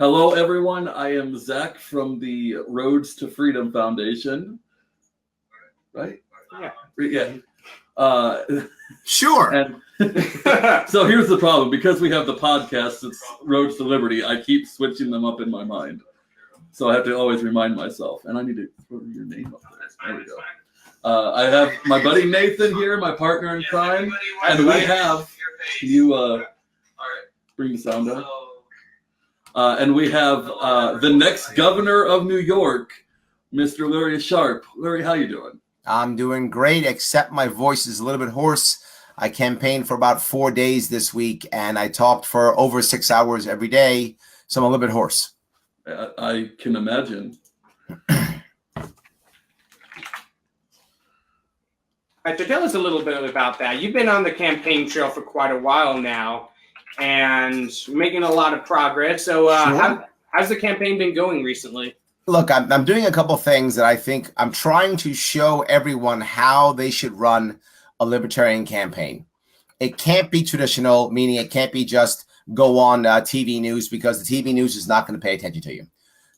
Hello, everyone. I am Zach from the Roads to Freedom Foundation. Right? Yeah. Sure. And so here's the problem. Because we have the podcast, it's Roads to Liberty, I keep switching them up in my mind. So I have to always remind myself. And I need to throw your name up there. There we go. I have my buddy Nathan here, my partner in crime. And we have, can you bring the sound up? And we have the next governor of New York, Mr. Larry Sharpe. Larry, how you doing? I'm doing great, except my voice is a little bit hoarse. I campaigned for about 4 days this week, and I talked for over 6 hours every day, so I'm a little bit hoarse. I can imagine. So tell us a little bit about that. You've been on the campaign trail for quite a while now, and making a lot of progress. So how's the campaign been going recently? Look, I'm doing a couple things that I think I'm trying to show everyone how they should run a libertarian campaign. It can't be traditional, meaning it can't be just go on TV news, because the TV news is not going to pay attention to you.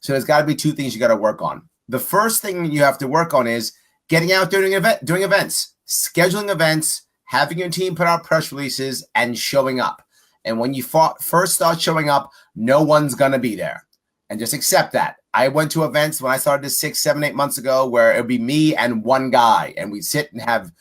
So there's got to be two things you got to work on. The first thing you have to work on is getting out there doing events, scheduling events, having your team put out press releases, and showing up. And when you first start showing up, no one's going to be there. And just accept that. I went to events when I started this 6, 7, 8 months ago where it would be me and one guy. And we'd sit and have,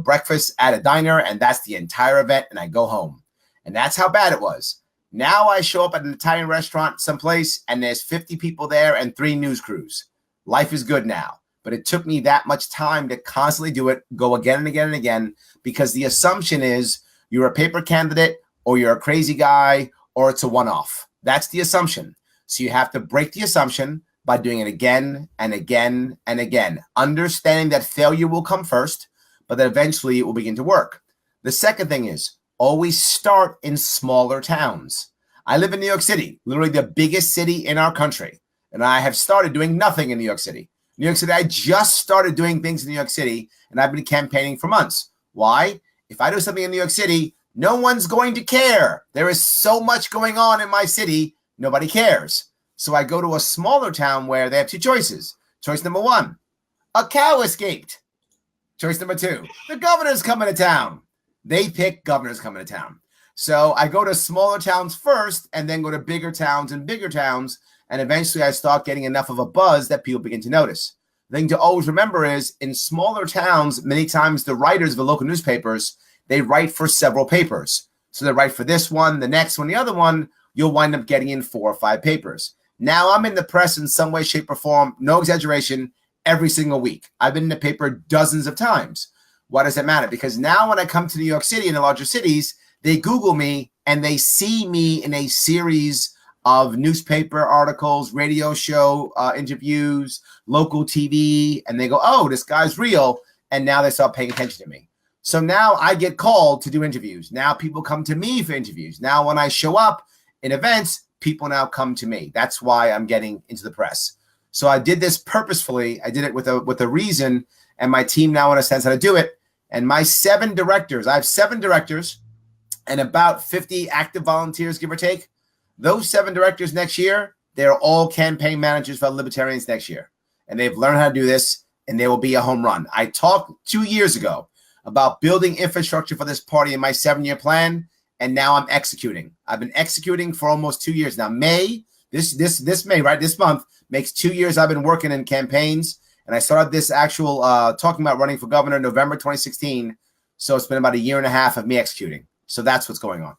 breakfast at a diner, and that's the entire event, and I go home. And that's how bad it was. Now I show up at an Italian restaurant someplace, and there's 50 people there and 3 news crews. Life is good now. But it took me that much time to constantly do it, go again and again and again, because the assumption is you're a paper candidate, or you're a crazy guy, or it's a one-off. That's the assumption. So you have to break the assumption by doing it again and again and again, understanding that failure will come first, but that eventually it will begin to work. The second thing is always start in smaller towns. I live in New York City, literally the biggest city in our country, and I have started doing nothing in New York City. New York City, I just started doing things in New York City, and I've been campaigning for months. Why? If I do something in New York City, no one's going to care. There is so much going on in my city, nobody cares. So I go to a smaller town where they have 2 choices. Choice number 1, a cow escaped. Choice number 2, the governor's coming to town. They pick governor's coming to town. So I go to smaller towns first, and then go to bigger towns, and eventually I start getting enough of a buzz that people begin to notice. The thing to always remember is in smaller towns, many times the writers of the local newspapers, they write for several papers. So they write for this one, the next one, the other one, you'll wind up getting in 4 or 5 papers. Now I'm in the press in some way, shape, or form, no exaggeration, every single week. I've been in the paper dozens of times. Why does that matter? Because now when I come to New York City and the larger cities, they Google me and they see me in a series of newspaper articles, radio show interviews, local TV, and they go, oh, this guy's real. And now they start paying attention to me. So now I get called to do interviews. Now people come to me for interviews. Now when I show up in events, people now come to me. That's why I'm getting into the press. So I did this purposefully. I did it with a reason, and my team now understands how to do it. And my 7 directors, I have 7 directors and about 50 active volunteers, give or take. Those 7 directors next year, they're all campaign managers for libertarians next year. And they've learned how to do this, and they will be a home run. I talked 2 years ago about building infrastructure for this party in my 7-year plan, and now I'm executing. I've been executing for almost 2 years now. This May, right? This month makes 2 years I've been working in campaigns, and I started this actual talking about running for governor in November 2016. So it's been about a year and a half of me executing. So that's what's going on.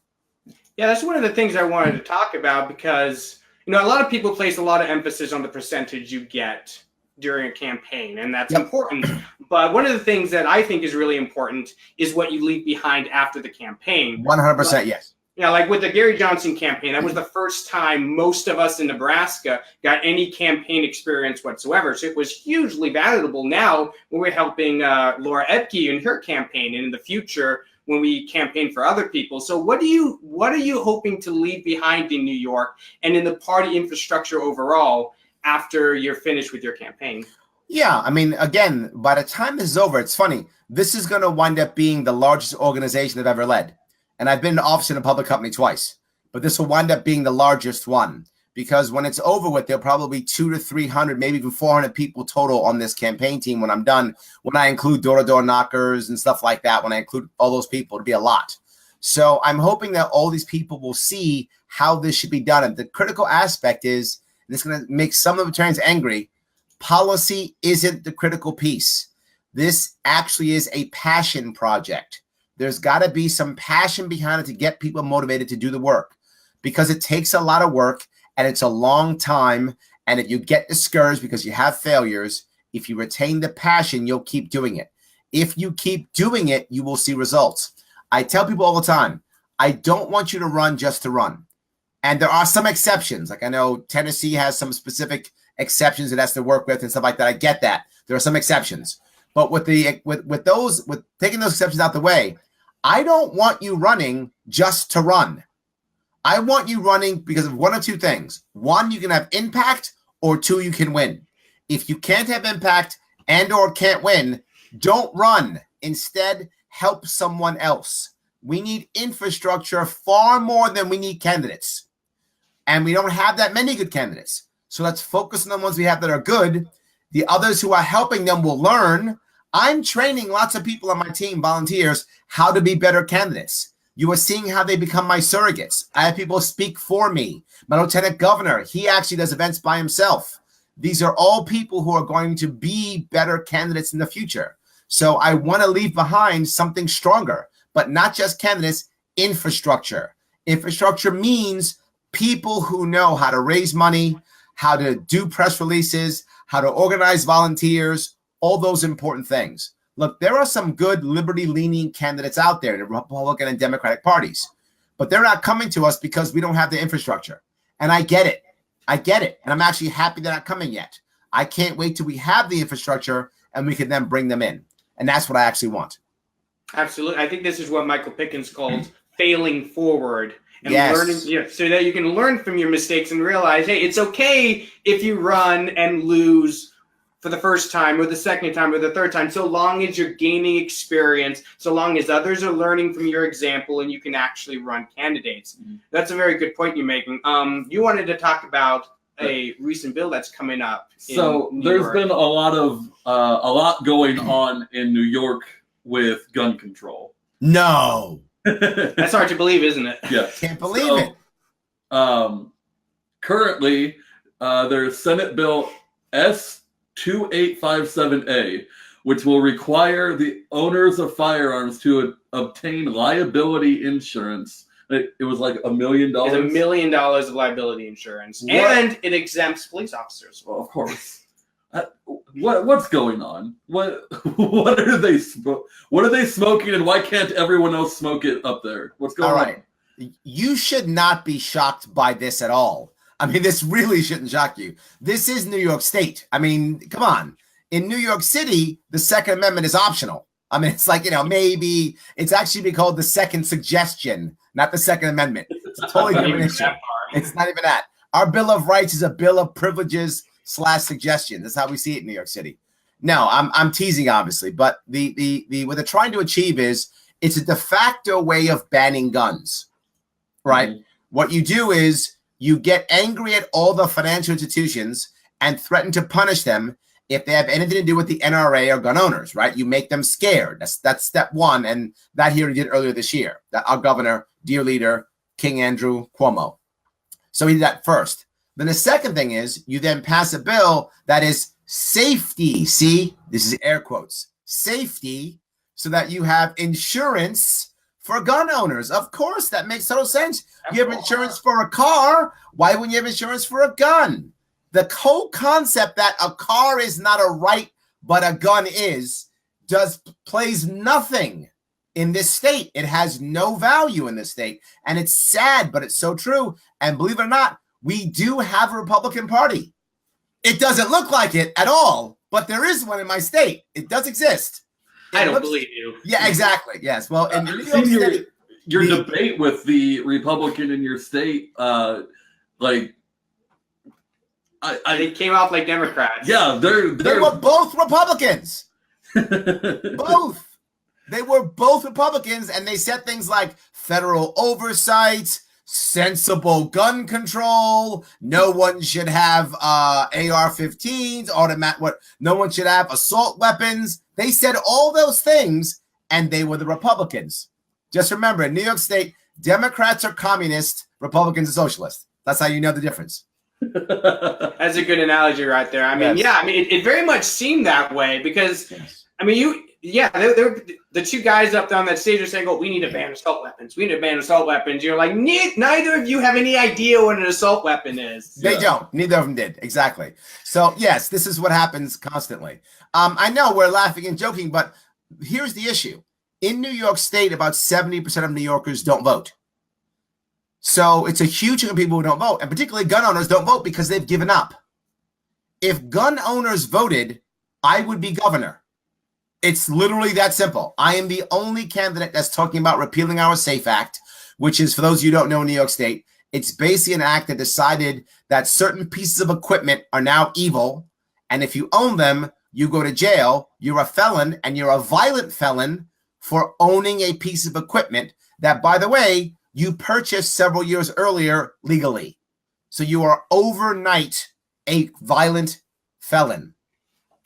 Yeah, that's one of the things I wanted to talk about because, a lot of people place a lot of emphasis on the percentage you get during a campaign, and that's important. But one of the things that I think is really important is what you leave behind after the campaign. 100%, yes. Like with the Gary Johnson campaign, that was the first time most of us in Nebraska got any campaign experience whatsoever. So it was hugely valuable now when we're helping Laura Epke in her campaign, and in the future when we campaign for other people. So what are you hoping to leave behind in New York and in the party infrastructure overall after you're finished with your campaign? Yeah, I mean, again, by the time this is over, it's funny. This is going to wind up being the largest organization I've ever led. And I've been in office in a public company twice. But this will wind up being the largest one because when it's over with, there'll probably be 200 to 300, maybe even 400 people total on this campaign team when I'm done. When I include door-to-door knockers and stuff like that, when I include all those people, it'll be a lot. So I'm hoping that all these people will see how this should be done. And the critical aspect is, and it's going to make some libertarians angry, policy isn't the critical piece. This actually is a passion project. There's got to be some passion behind it to get people motivated to do the work, because it takes a lot of work and it's a long time. And if you get discouraged because you have failures, if you retain the passion, you'll keep doing it. If you keep doing it, you will see results. I tell people all the time, I don't want you to run just to run. And there are some exceptions. Like I know Tennessee has some specific exceptions it has to work with and stuff like that. I get that. There are some exceptions. But with taking those exceptions out the way, I don't want you running just to run. I want you running because of one or two things. One, you can have impact, or two, you can win. If you can't have impact and or can't win, don't run. Instead, help someone else. We need infrastructure far more than we need candidates. And we don't have that many good candidates. So let's focus on the ones we have that are good. The others who are helping them will learn. I'm training lots of people on my team, volunteers, how to be better candidates. You are seeing how they become my surrogates. I have people speak for me. My lieutenant governor, he actually does events by himself. These are all people who are going to be better candidates in the future. So I want to leave behind something stronger, but not just candidates, infrastructure. Infrastructure means people who know how to raise money, how to do press releases, how to organize volunteers, all those important things. Look, there are some good liberty-leaning candidates out there in the Republican and Democratic parties, but they're not coming to us because we don't have the infrastructure. And I get it. I get it. And I'm actually happy they're not coming yet. I can't wait till we have the infrastructure and we can then bring them in. And that's what I actually want. Absolutely. I think this is what Michael Pickens called failing forward. And yes. learning, so that you can learn from your mistakes and realize, hey, it's okay if you run and lose for the first time or the second time or the third time, so long as you're gaining experience, so long as others are learning from your example and you can actually run candidates. Mm-hmm. That's a very good point you're making. You wanted to talk about a recent bill that's coming up. So there's been a lot going on in New York with gun control. No. That's hard to believe, isn't it? Yeah. Can't believe it. Currently, there's Senate Bill S2857A, which will require the owners of firearms to obtain liability insurance. It was like $1 million. It's $1 million of liability insurance, and it exempts police officers. Well, of course. What's going on? What are they smoking, and why can't everyone else smoke it up there? What's going on? All right. You should not be shocked by this at all. I mean, this really shouldn't shock you. This is New York State. I mean, come on. In New York City, the Second Amendment is optional. I mean, it's like, maybe it's actually be called the Second Suggestion, not the Second Amendment. It's a totally different issue. It's not even that. Our Bill of Rights is a bill of privileges / suggestion. That's how we see it in New York City. No, I'm teasing, obviously, but the what they're trying to achieve is it's a de facto way of banning guns, right? Mm-hmm. What you do is you get angry at all the financial institutions and threaten to punish them if they have anything to do with the NRA or gun owners, right? You make them scared. That's step one, and that here we did earlier this year. That our governor, dear leader, King Andrew Cuomo. So he did that first. Then the second thing is you then pass a bill that is safety. See, this is air quotes. Safety, so that you have insurance for gun owners. Of course, that makes total sense. You have insurance for a car. Why wouldn't you have insurance for a gun? The whole concept that a car is not a right, but a gun is, plays nothing in this state. It has no value in this state. And it's sad, but it's so true. And believe it or not, we do have a Republican Party. It doesn't look like it at all, but there is one in my state. It does exist. I don't believe you. Yeah, exactly. Yes. Well, in New York State, your debate with the Republican in your state, they came off like Democrats. Yeah, they were both Republicans. Both. They were both Republicans, and they said things like federal oversight, sensible gun control. No one should have AR-15s, no one should have assault weapons. They said all those things, and they were the Republicans. Just remember, in New York State, Democrats are communist, Republicans are socialist. That's how you know the difference. That's a good analogy right there. I mean, Yes. yeah, I mean, it very much seemed that way because, I mean, they're the two guys up on that stage are saying, "Oh, we need to ban assault weapons. We need to ban assault weapons." You're like, neither of you have any idea what an assault weapon is. They don't. Neither of them did. Exactly. So, yes, this is what happens constantly. I know we're laughing and joking, but here's the issue. In New York State, about 70% of New Yorkers don't vote. So it's a huge chunk of people who don't vote, and particularly gun owners don't vote because they've given up. If gun owners voted, I would be governor. It's literally that simple. I am the only candidate that's talking about repealing our SAFE Act, which is, for those of you who don't know, in New York State, it's basically an act that decided that certain pieces of equipment are now evil, and if you own them, you go to jail, you're a felon, and you're a violent felon for owning a piece of equipment that, by the way, you purchased several years earlier legally. So you are overnight a violent felon.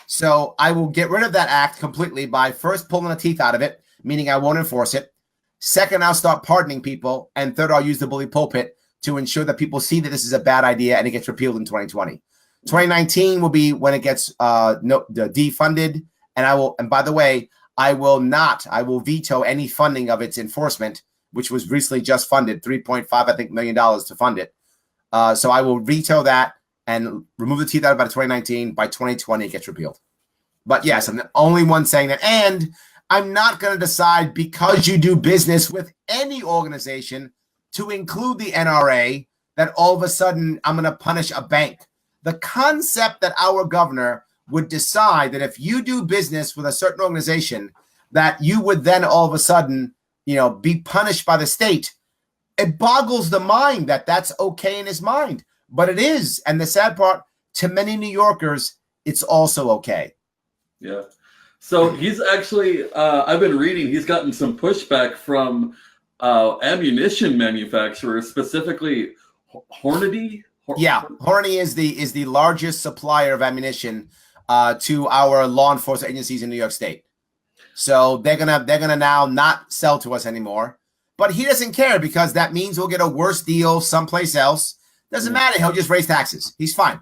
So I will get rid of that act completely by first pulling the teeth out of it, meaning I won't enforce it. Second, I'll start pardoning people. And third, I'll use the bully pulpit to ensure that people see that this is a bad idea and it gets repealed in 2020. 2019 will be when it gets defunded. And by the way, I will veto any funding of its enforcement, which was recently just funded, $3.5 million to fund it. So I will veto that and remove the teeth out of it by 2019. By 2020, it gets repealed. But yes, I'm the only one saying that. And I'm not going to decide, because you do business with any organization, to include the NRA, that all of a sudden I'm going to punish a bank. The concept that our governor would decide that if you do business with a certain organization, that you would then all of a sudden, be punished by the state, it boggles the mind that that's okay in his mind. But it is. And the sad part, to many New Yorkers, it's also okay. Yeah. So he's actually, I've been reading, he's gotten some pushback from ammunition manufacturers, specifically Hornady. Hornady is the largest supplier of ammunition to our law enforcement agencies in New York State. So they're gonna now not sell to us anymore. But he doesn't care, because that means we'll get a worse deal someplace else. Doesn't matter. He'll just raise taxes. He's fine.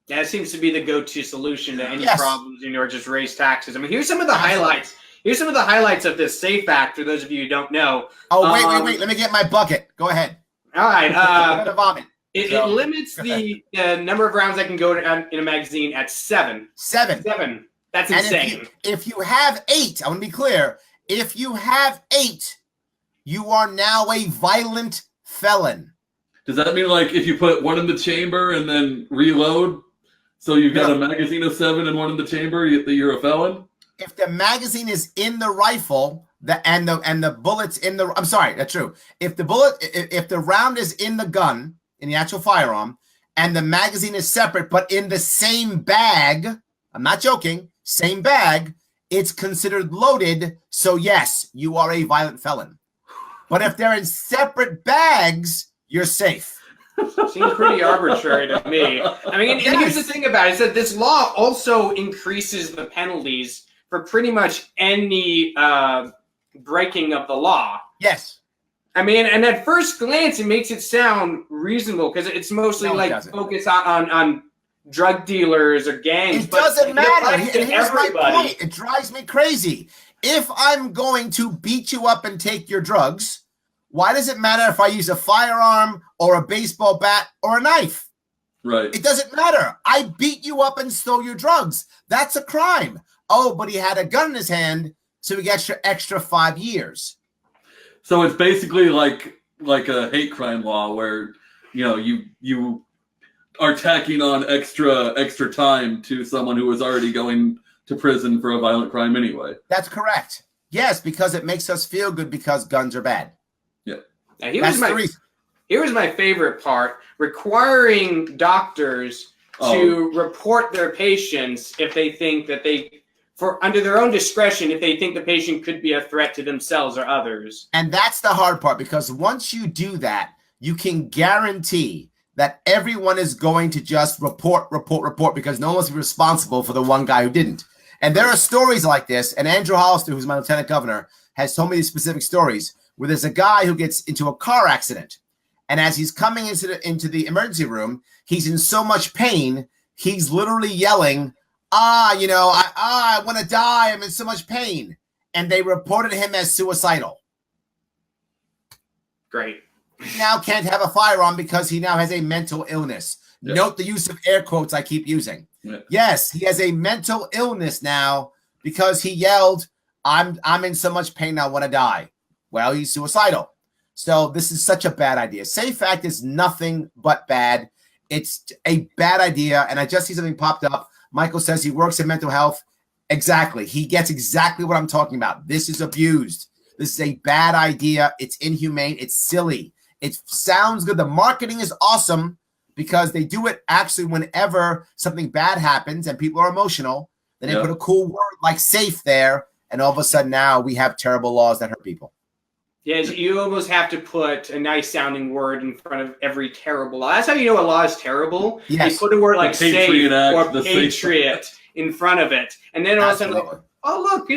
Yeah, it seems to be the go-to solution to any problems, just raise taxes. I mean, here's some of the highlights. Here's some of the highlights of this SAFE Act, for those of you who don't know. Oh, wait. Let me get my bucket. Go ahead. All right. I'm going to vomit. It limits the number of rounds that can go in a magazine at 7. 7. That's insane. If you have 8, I want to be clear. If you have 8, you are now a violent felon. Does that mean, like, if you put one in the chamber and then reload, so you've got a magazine of 7 and one in the chamber, you're a felon? If the magazine is in the rifle, and the bullets in the, I'm sorry, that's true. If the round is in the gun, in the actual firearm, and the magazine is separate but in the same bag, I'm not joking, same bag, it's considered loaded. So yes, you are a violent felon. But if they're in separate bags, you're safe. Seems pretty arbitrary to me. I mean, and here's the thing about it, is that this law also increases the penalties for pretty much any breaking of the law. Yes. I mean, and at first glance, it makes it sound reasonable, because it's mostly focused on drug dealers or gangs. It doesn't matter. Here's my point. It drives me crazy. If I'm going to beat you up and take your drugs, why does it matter if I use a firearm or a baseball bat or a knife? Right. It doesn't matter. I beat you up and stole your drugs. That's a crime. Oh, but he had a gun in his hand, so he gets your extra 5 years. So it's basically like a hate crime law where, you are tacking on extra time to someone who was already going to prison for a violent crime anyway. That's correct. Yes, because it makes us feel good because guns are bad. Yeah. Now, here was my favorite part: requiring doctors to report their patients if they think that they for under their own discretion if they think the patient could be a threat to themselves or others. And that's the hard part, because once you do that, you can guarantee that everyone is going to just report, because no one's responsible for the one guy who didn't. And there are stories like this, and Andrew Hollister, who's my lieutenant governor, has told me these specific stories where there's a guy who gets into a car accident, and as he's coming into the emergency room, he's in so much pain, he's literally yelling, I want to die, I'm in so much pain. And they reported him as suicidal. Great. He now can't have a firearm because he now has a mental illness. Yeah. Note the use of air quotes I keep using. Yeah. Yes, he has a mental illness now because he yelled, I'm in so much pain, I want to die. Well, he's suicidal. So this is such a bad idea. Safe Act is nothing but bad. It's a bad idea. And I just see something popped up. Michael says he works in mental health. Exactly. He gets exactly what I'm talking about. This is abused. This is a bad idea. It's inhumane. It's silly. It sounds good. The marketing is awesome because they do it actually whenever something bad happens and people are emotional. Then they put a cool word like safe there, and all of a sudden now we have terrible laws that hurt people. Yes, you almost have to put a nice sounding word in front of every terrible law. That's how you know a law is terrible. Yes. They put a word like safe or patriot in front of it. And then all of a sudden, like, oh, look,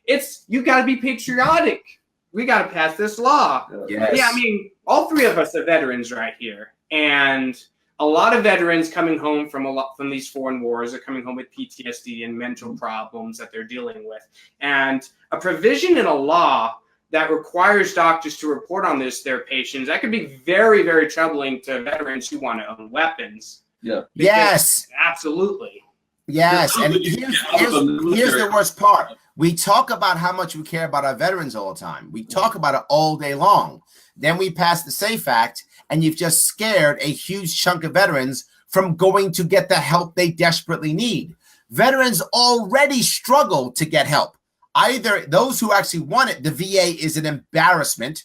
it's you got to be patriotic. We got to pass this law. Yes. Yeah, I mean, all three of us are veterans right here. And a lot of veterans coming home from these foreign wars are coming home with PTSD and mental problems that they're dealing with. And a provision in a law that requires doctors to report on their patients, that could be very, very troubling to veterans who want to own weapons. Yeah. Yes. Absolutely. Yes. And here's the worst part. We talk about how much we care about our veterans all the time. We talk about it all day long. Then we pass the SAFE Act, and you've just scared a huge chunk of veterans from going to get the help they desperately need. Veterans already struggle to get help. Either those who actually want it, the VA is an embarrassment,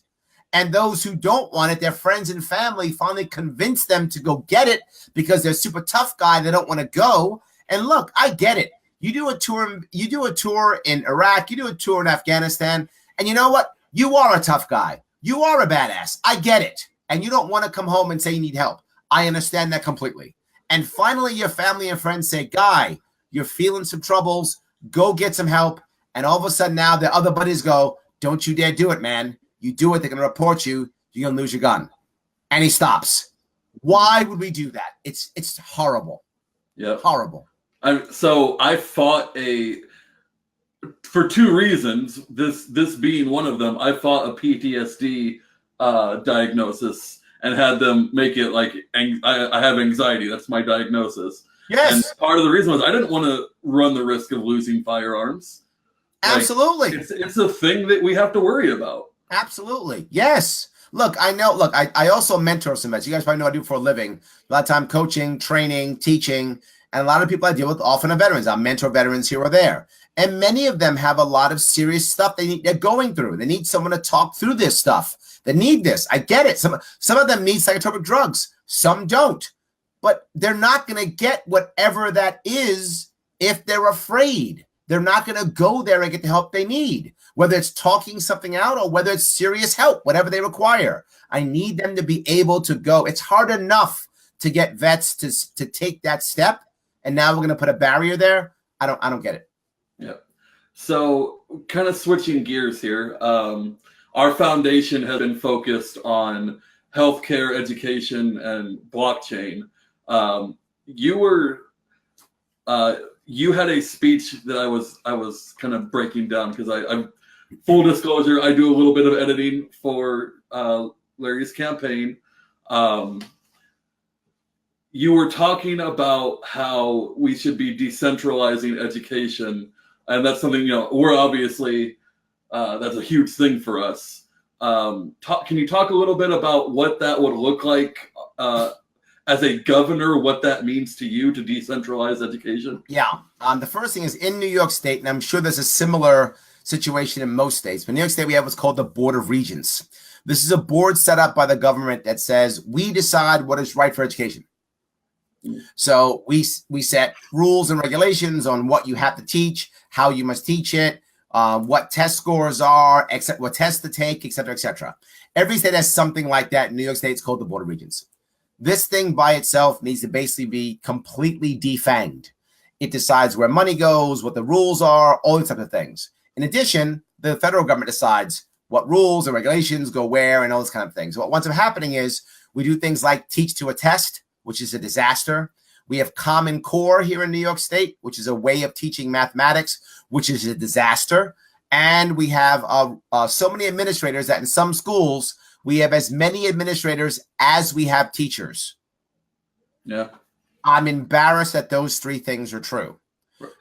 and those who don't want it, their friends and family finally convince them to go get it because they're super tough guy. They don't want to go. And look, I get it. You do a tour in Iraq, you do a tour in Afghanistan, and you know what? You are a tough guy. You are a badass. I get it. And you don't want to come home and say you need help. I understand that completely. And finally, your family and friends say, Guy, you're feeling some troubles. Go get some help. And all of a sudden now the other buddies go, don't you dare do it, man. You do it, they're going to report you. You're going to lose your gun. And he stops. Why would we do that? It's horrible. Yeah. Horrible. So I fought for two reasons, this being one of them. I fought a PTSD diagnosis and had them make it like I have anxiety. That's my diagnosis. Yes. And part of the reason was I didn't want to run the risk of losing firearms. Absolutely. Like, it's a thing that we have to worry about. Absolutely. Yes. Look, I know. Look, I also mentor some vets. You guys probably know what I do for a living. A lot of time coaching, training, teaching. And a lot of people I deal with often are veterans. I mentor veterans here or there. And many of them have a lot of serious stuff they're going through. They need someone to talk through this stuff. They need this. I get it. Some of them need psychotropic drugs. Some don't. But they're not going to get whatever that is if they're afraid. They're not going to go there and get the help they need, whether it's talking something out or whether it's serious help, whatever they require. I need them to be able to go. It's hard enough to get vets to take that step. And now we're going to put a barrier there. I don't get it. Yeah. So kind of switching gears here. Our foundation has been focused on healthcare, education, and blockchain. You had a speech that I was kind of breaking down because I'm full disclosure. I do a little bit of editing for Larry's campaign. You were talking about how we should be decentralizing education, and that's something, we're obviously, that's a huge thing for us. Can you talk a little bit about what that would look like as a governor, what that means to you to decentralize education? Yeah. The first thing is in New York State, and I'm sure there's a similar situation in most states, but in New York State, we have what's called the Board of Regents. This is a board set up by the government that says we decide what is right for education. So we set rules and regulations on what you have to teach, how you must teach it, what test scores are, what tests to take, et cetera, et cetera. Every state has something like that. In New York State, it's called the Board of Regents. This thing by itself needs to basically be completely defanged. It decides where money goes, what the rules are, all these types of things. In addition, the federal government decides what rules and regulations go where and all those kind of things. What winds up happening is we do things like teach to a test, which is a disaster. We have Common Core here in New York State, which is a way of teaching mathematics, which is a disaster. And we have so many administrators that in some schools, we have as many administrators as we have teachers. Yeah. I'm embarrassed that those three things are true.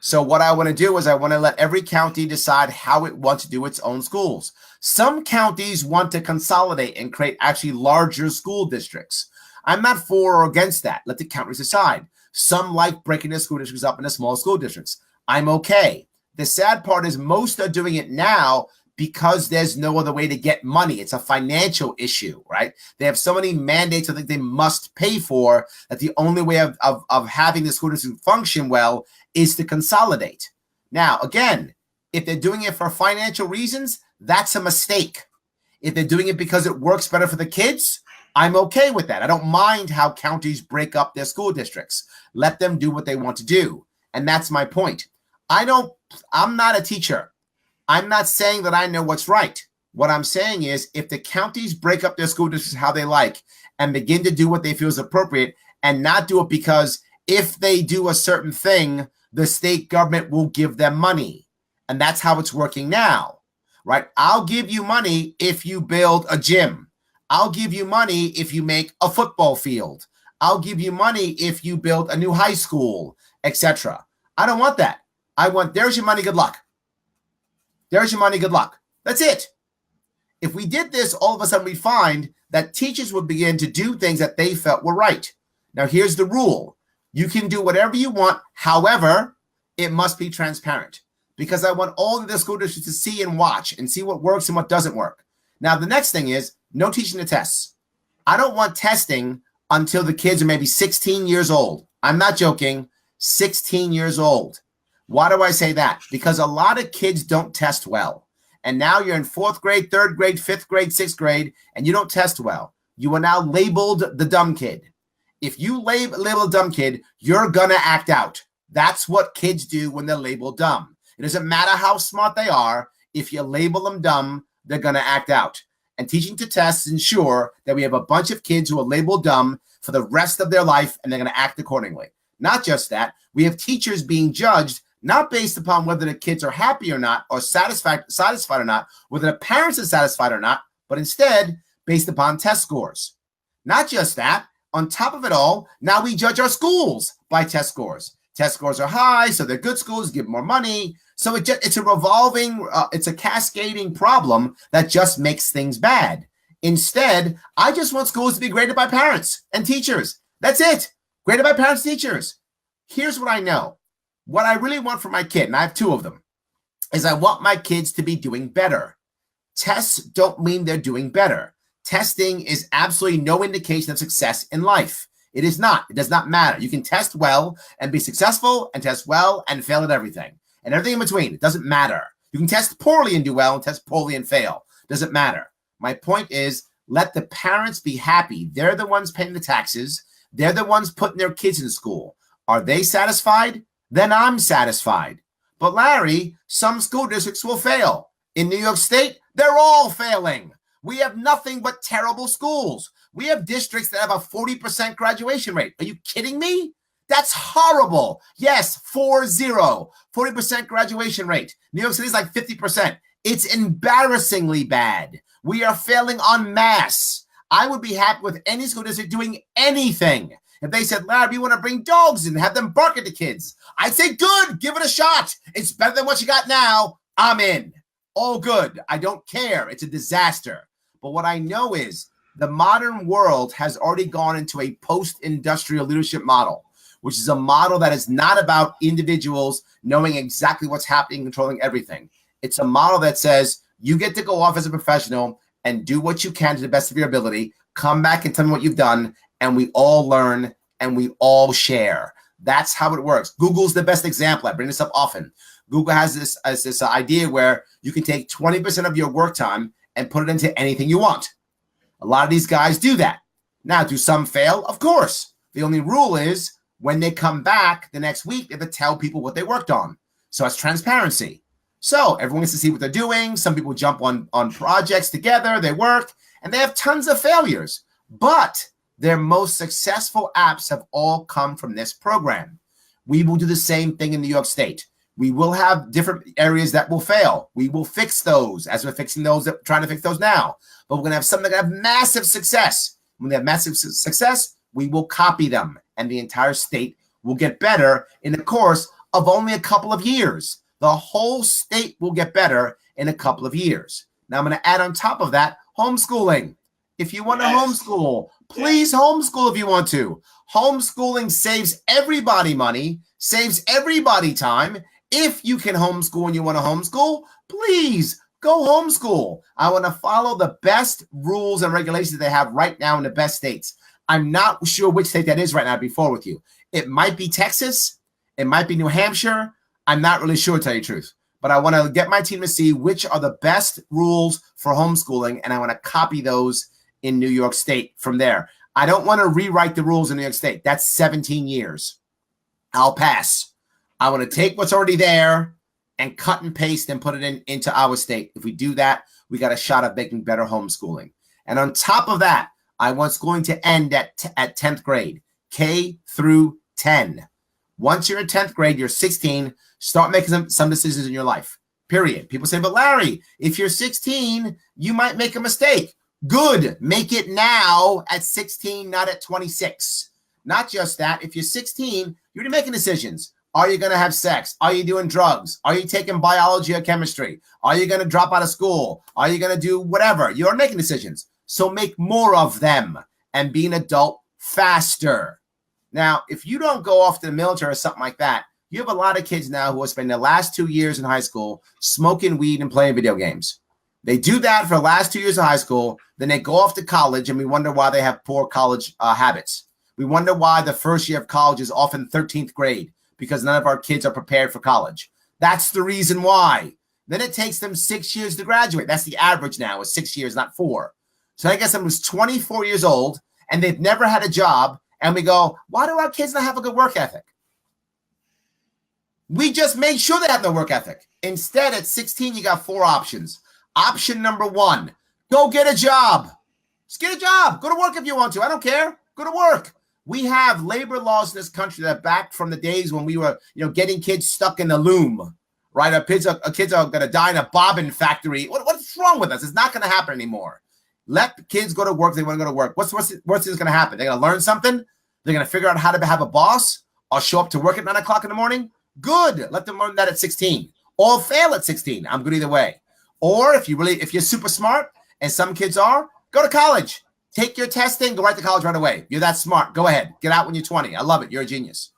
So what I want to do is I want to let every county decide how it wants to do its own schools. Some counties want to consolidate and create actually larger school districts. I'm not for or against that. Let the counties decide. Some like breaking the school districts up into small school districts. I'm okay. The sad part is most are doing it now because there's no other way to get money. It's a financial issue, right? They have so many mandates that they must pay for that the only way of having the school district function well is to consolidate. Now, again, if they're doing it for financial reasons, that's a mistake. If they're doing it because it works better for the kids, I'm okay with that. I don't mind how counties break up their school districts. Let them do what they want to do. And that's my point. I'm not a teacher. I'm not saying that I know what's right. What I'm saying is if the counties break up their school districts how they like and begin to do what they feel is appropriate and not do it because if they do a certain thing, the state government will give them money. And that's how it's working now, right? I'll give you money if you build a gym. I'll give you money if you make a football field. I'll give you money if you build a new high school, etc. I don't want that. I want, there's your money, good luck. There's your money, good luck. That's it. If we did this, all of a sudden we find that teachers would begin to do things that they felt were right. Now, here's the rule. You can do whatever you want. However, it must be transparent because I want all of the school districts to see and watch and see what works and what doesn't work. Now, the next thing is no teaching the tests. I don't want testing until the kids are maybe 16 years old. I'm not joking, 16 years old. Why do I say that? Because a lot of kids don't test well. And now you're in 4th grade, 3rd grade, 5th grade, 6th grade, and you don't test well. You are now labeled the dumb kid. If you label a dumb kid, you're going to act out. That's what kids do when they're labeled dumb. It doesn't matter how smart they are. If you label them dumb, they're going to act out. And teaching to tests ensure that we have a bunch of kids who are labeled dumb for the rest of their life, and they're going to act accordingly. Not just that, we have teachers being judged not based upon whether the kids are happy or not, or satisfied or not, whether the parents are satisfied or not, but instead based upon test scores. Not just that, on top of it all, now we judge our schools by test scores. Test scores are high, so they're good schools, give more money. So it's a revolving, it's a cascading problem that just makes things bad. Instead, I just want schools to be graded by parents and teachers. That's it. Graded by parents and teachers. Here's what I know. What I really want for my kid, and I have 2 of them, is I want my kids to be doing better. Tests don't mean they're doing better. Testing is absolutely no indication of success in life. It is not. It does not matter. You can test well and be successful and test well and fail at everything. And everything in between. It doesn't matter. You can test poorly and do well and test poorly and fail. Doesn't matter. My point is let the parents be happy. They're the ones paying the taxes. They're the ones putting their kids in school. Are they satisfied? Then I'm satisfied. But Larry, some school districts will fail. In New York State, they're all failing. We have nothing but terrible schools. We have districts that have a 40% graduation rate. Are you kidding me? That's horrible. Yes, 40% graduation rate. New York City is like 50%. It's embarrassingly bad. We are failing en masse. I would be happy with any school district doing anything. If they said, Larry, we want to bring dogs and have them bark at the kids, I'd say, good, give it a shot. It's better than what you got now. I'm in. All good. I don't care. It's a disaster. But what I know is the modern world has already gone into a post-industrial leadership model, which is a model that is not about individuals knowing exactly what's happening, controlling everything. It's a model that says you get to go off as a professional and do what you can to the best of your ability, come back and tell me what you've done, and we all learn and we all share. That's how it works. Google's the best example. I bring this up often. Google has this idea where you can take 20% of your work time and put it into anything you want. A lot of these guys do that. Now, do some fail? Of course. The only rule is when they come back the next week, they have to tell people what they worked on. So that's transparency. So everyone gets to see what they're doing. Some people jump on projects together, they work, and they have tons of failures. But their most successful apps have all come from this program. We will do the same thing in New York State. We will have different areas that will fail. We will fix those as we're fixing those, trying to fix those now. But we're going to have something that have massive success. When they have massive success, we will copy them, and the entire state will get better in the course of only a couple of years. The whole state will get better in a couple of years. Now, I'm going to add on top of that homeschooling. If you want to homeschool, please homeschool if you want to. Homeschooling saves everybody money, saves everybody time. If you can homeschool and you want to homeschool, please go homeschool. I want to follow the best rules and regulations they have right now in the best states. I'm not sure which state that is right now, I'll be forward with you. It might be Texas. It might be New Hampshire. I'm not really sure, to tell you the truth. But I want to get my team to see which are the best rules for homeschooling, and I want to copy those in New York State from there. I don't want to rewrite the rules in New York State. That's 17 years. I'll pass. I want to take what's already there and cut and paste and put it into our state. If we do that, we got a shot at making better homeschooling. And on top of that, I want schooling to end at 10th grade, K through 10. Once you're in 10th grade, you're 16, start making some decisions in your life, period. People say, but Larry, if you're 16, you might make a mistake. Good. Make it now at 16, not at 26. Not just that. If you're 16, you're making decisions. Are you going to have sex? Are you doing drugs? Are you taking biology or chemistry? Are you going to drop out of school? Are you going to do whatever? You're making decisions. So make more of them and be an adult faster. Now, if you don't go off to the military or something like that, you have a lot of kids now who are spending the last 2 years in high school smoking weed and playing video games. They do that for the last 2 years of high school. Then they go off to college, and we wonder why they have poor college habits. We wonder why the first year of college is often 13th grade, because none of our kids are prepared for college. That's the reason why. Then it takes them 6 years to graduate. That's the average now, is 6 years, not 4. So I guess someone who's 24 years old, and they've never had a job, and we go, why do our kids not have a good work ethic? We just made sure they have no work ethic. Instead, at 16, you got 4 options. Option number 1, go get a job. Just get a job. Go to work if you want to. I don't care. Go to work. We have labor laws in this country that are back from the days when we were, getting kids stuck in the loom, right? Our kids are going to die in a bobbin factory. What's wrong with us? It's not going to happen anymore. Let kids go to work if they want to go to work. What's going to happen? They're going to learn something? They're going to figure out how to have a boss or show up to work at 9 o'clock in the morning? Good. Let them learn that at 16. Or fail at 16. I'm good either way. Or if you're super smart, and some kids are, go to college. Take your testing, go right to college right away. You're that smart. Go ahead. Get out when you're 20. I love it. You're a genius.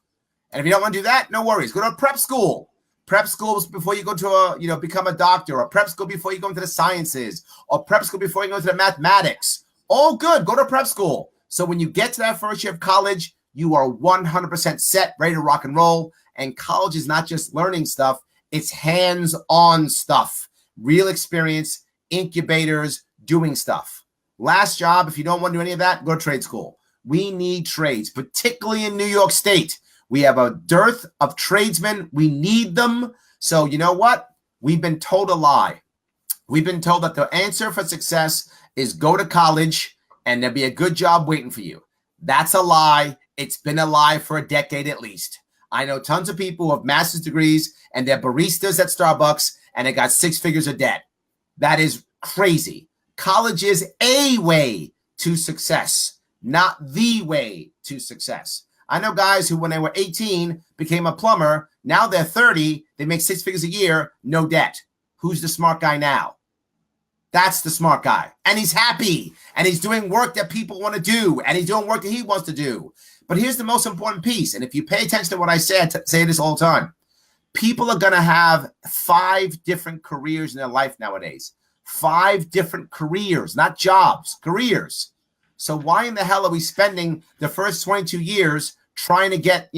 And if you don't want to do that, no worries. Go to a prep school. Prep schools before you go to become a doctor, or prep school before you go into the sciences, or prep school before you go into the mathematics. All good. Go to prep school. So when you get to that first year of college, you are 100% set, ready to rock and roll. And college is not just learning stuff. It's hands-on stuff. Real experience, incubators, doing stuff. Last job, if you don't want to do any of that, go to trade school. We need trades, particularly in New York State. We have a dearth of tradesmen. We need them. So you know what? We've been told a lie. We've been told that the answer for success is go to college and there'll be a good job waiting for you. That's a lie. It's been a lie for a decade at least. I know tons of people who have master's degrees and they're baristas at Starbucks and they got 6 figures of debt. That is crazy. College is a way to success, not the way to success. I know guys who, when they were 18, became a plumber. Now they're 30. They make 6 figures a year, no debt. Who's the smart guy now? That's the smart guy. And he's happy. And he's doing work that people want to do. And he's doing work that he wants to do. But here's the most important piece. And if you pay attention to what I say this all the time. People are going to have 5 different careers in their life nowadays. 5 different careers, not jobs, careers. So why in the hell are we spending the first 22 years trying to get,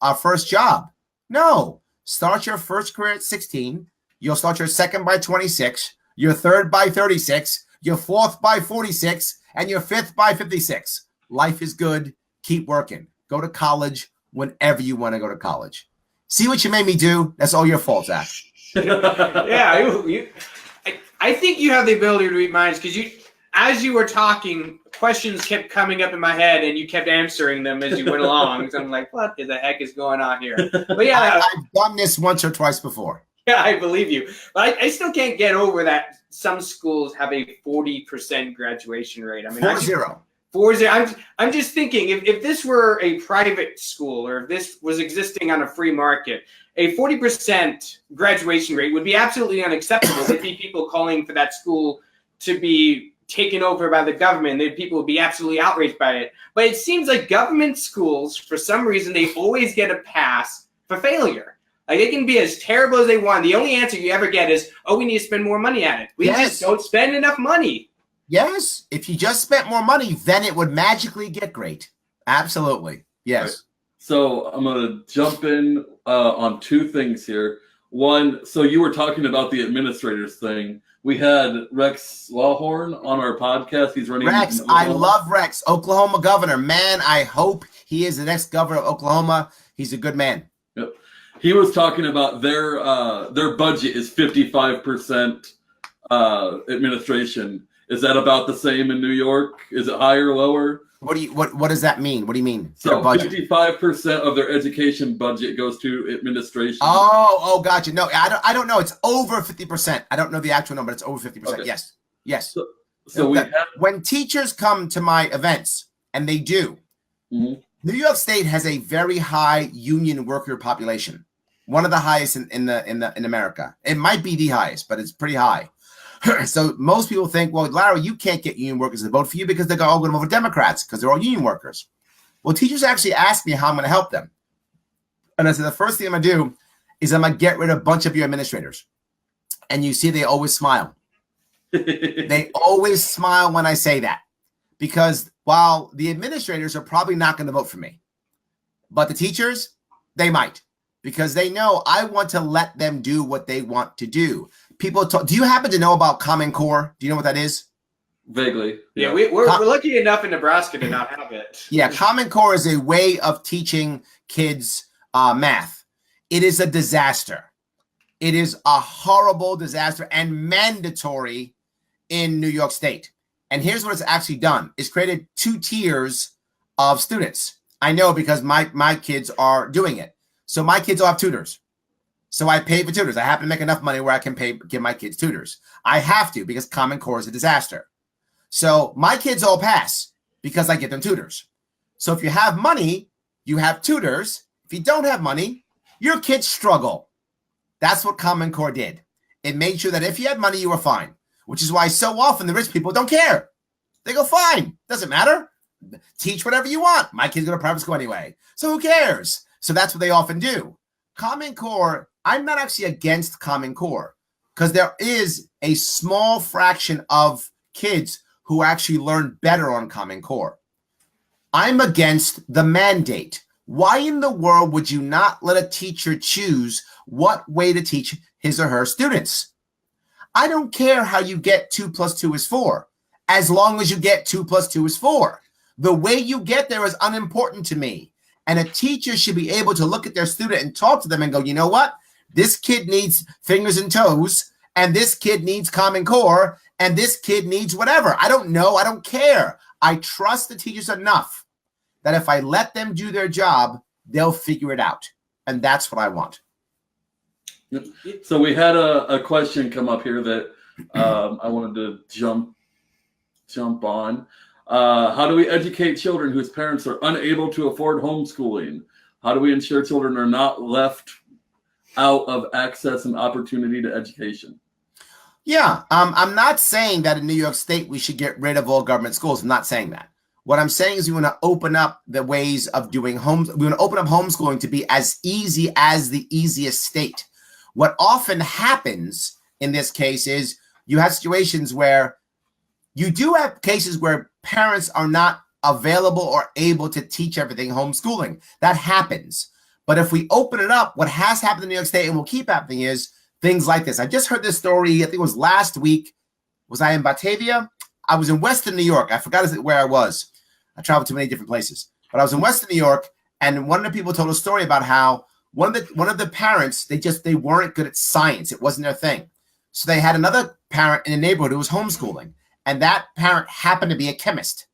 our first job? No. Start your first career at 16. You'll start your second by 26, your third by 36, your fourth by 46, and your fifth by 56. Life is good. Keep working. Go to college whenever you want to go to college. See what you made me do? That's all your fault, Zach. Yeah, I think you have the ability to read minds because as you were talking, questions kept coming up in my head and you kept answering them as you went along. So I'm like, what the heck is going on here? But yeah, I've done this once or twice before. Yeah, I believe you. But I still can't get over that some schools have a 40% graduation rate. I mean, 4-0. 4-0. I'm just thinking if this were a private school or if this was existing on a free market, a 40% graduation rate would be absolutely unacceptable. There'd be people calling for that school to be taken over by the government. People would be absolutely outraged by it. But it seems like government schools, for some reason, they always get a pass for failure. Like, they can be as terrible as they want. The only answer you ever get is, oh, we need to spend more money at it. We just don't spend enough money. Yes. If you just spent more money, then it would magically get great. Absolutely. Yes. Right. So I'm going to jump in on two things here. One, so you were talking about the administrators thing. We had Rex Lawhorn on our podcast. He's running. Rex, I love Rex, Oklahoma governor. Man, I hope he is the next governor of Oklahoma. He's a good man. Yep. He was talking about their budget is 55% administration. Is that about the same in New York? Is it higher or lower? What does that mean? What do you mean? So 55% of their education budget goes to administration. Oh, gotcha. No, I don't know. It's over 50%. I don't know the actual number. It's over 50%. Okay. Yes. So when teachers come to my events, and they do, New York State has a very high union worker population. One of the highest in America. It might be the highest, but it's pretty high. So most people think, well, Larry, you can't get union workers to vote for you because they're all going to vote for Democrats because they're all union workers. Well, teachers actually ask me how I'm going to help them. And I said, the first thing I'm going to do is I'm going to get rid of a bunch of your administrators. And you see, they always smile. They always smile when I say that. Because while the administrators are probably not going to vote for me, but the teachers, they might. Because they know I want to let them do what they want to do. People talk. Do you happen to know about Common Core? Do you know what that is? Vaguely. Yeah, we're lucky enough in Nebraska to not have it. Yeah, Common Core is a way of teaching kids math. It is a disaster. It is a horrible disaster and mandatory in New York State. And here's what it's actually done. It's created 2 tiers of students. I know because my kids are doing it. So my kids all have tutors. So I pay for tutors. I happen to make enough money where I can give my kids tutors. I have to because Common Core is a disaster. So my kids all pass because I get them tutors. So if you have money, you have tutors. If you don't have money, your kids struggle. That's what Common Core did. It made sure that if you had money, you were fine, which is why so often the rich people don't care. They go, fine, doesn't matter. Teach whatever you want. My kids go to private school anyway. So who cares? So that's what they often do. Common Core, I'm not actually against Common Core because there is a small fraction of kids who actually learn better on Common Core. I'm against the mandate. Why in the world would you not let a teacher choose what way to teach his or her students? I don't care how you get 2 + 2 is 4, as long as you get 2 + 2 is 4. The way you get there is unimportant to me. And a teacher should be able to look at their student and talk to them and go, you know what? This kid needs fingers and toes, and this kid needs Common Core, and this kid needs whatever. I don't know. I don't care. I trust the teachers enough that if I let them do their job, they'll figure it out. And that's what I want. So we had a question come up here that I wanted to jump on. How do we educate children whose parents are unable to afford homeschooling? How do we ensure children are not left out of access and opportunity to education? Yeah, I'm not saying that in New York State we should get rid of all government schools. I'm not saying that. What I'm saying is we want to open up the ways of doing we want to open up homeschooling to be as easy as the easiest state. What often happens in this case is you have situations where You do have cases where parents are not available or able to teach everything homeschooling. That happens. But if we open it up, what has happened in New York State and will keep happening is things like this. I just heard this story, I think it was last week. Was I in Batavia? I was in Western New York. I forgot where I was. I traveled to many different places. But I was in Western New York, and one of the people told a story about how one of the parents, they weren't good at science. It wasn't their thing. So they had another parent in the neighborhood who was homeschooling, and that parent happened to be a chemist.